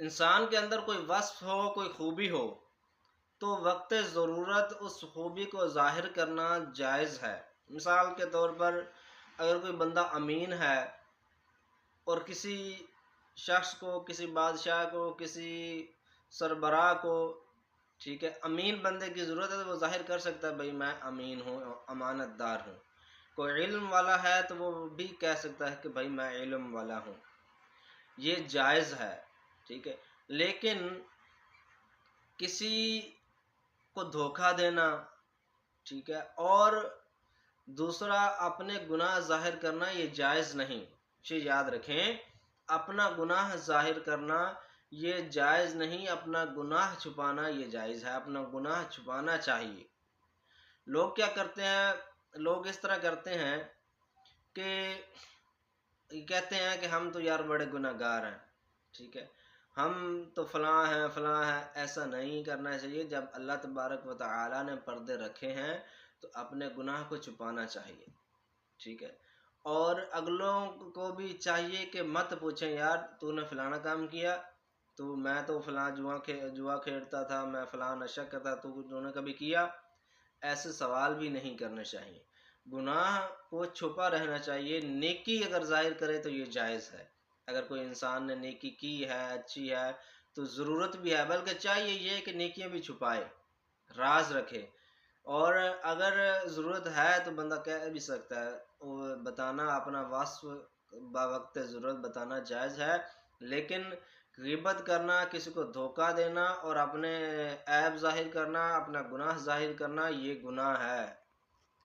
انسان کے اندر کوئی وصف ہو، کوئی خوبی ہو، تو وقت ضرورت اس خوبی کو ظاہر کرنا جائز ہے۔ مثال کے طور پر اگر کوئی بندہ امین ہے اور کسی شخص کو، کسی بادشاہ کو، کسی سربراہ کو، ٹھیک ہے، امین بندے کی ضرورت ہے تو وہ ظاہر کر سکتا ہے بھائی میں امین ہوں، امانت دار ہوں۔ کوئی علم والا ہے تو وہ بھی کہہ سکتا ہے کہ بھائی میں علم والا ہوں، یہ جائز ہے، ٹھیک ہے۔ لیکن کسی کو دھوکہ دینا، ٹھیک ہے، اور دوسرا اپنے گناہ ظاہر کرنا یہ جائز نہیں۔ یہ یاد رکھیں، اپنا گناہ ظاہر کرنا یہ جائز نہیں، اپنا گناہ چھپانا یہ جائز ہے، اپنا گناہ چھپانا چاہیے۔ لوگ کیا کرتے ہیں، لوگ اس طرح کرتے ہیں کہ کہتے ہیں کہ ہم تو یار بڑے گناہ گار ہیں، ٹھیک ہے، ہم تو فلاں ہیں فلاں ہیں۔ ایسا نہیں کرنا چاہیے۔ جب اللہ تبارک و تعالی نے پردے رکھے ہیں تو اپنے گناہ کو چھپانا چاہیے، ٹھیک ہے۔ اور اگلوں کو بھی چاہیے کہ مت پوچھیں یار تو نے فلانا کام کیا، تو میں تو فلاں جوا کھیلتا تھا، میں فلاں نشہ کرتا، تو نے کبھی کیا؟ ایسے سوال بھی نہیں کرنے چاہیے۔ گناہ کو چھپا رہنا چاہیے۔ نیکی اگر ظاہر کرے تو یہ جائز ہے۔ اگر کوئی انسان نے نیکی کی ہے، اچھی ہے، تو ضرورت بھی ہے، بلکہ چاہیے یہ کہ نیکیاں بھی چھپائے، راز رکھے۔ اور اگر ضرورت ہے تو بندہ کہہ بھی سکتا ہے، وہ بتانا اپنا وصف باوقت ضرورت بتانا جائز ہے۔ لیکن غیبت کرنا، کسی کو دھوکہ دینا اور اپنے عیب ظاہر کرنا، اپنا گناہ ظاہر کرنا یہ گناہ ہے۔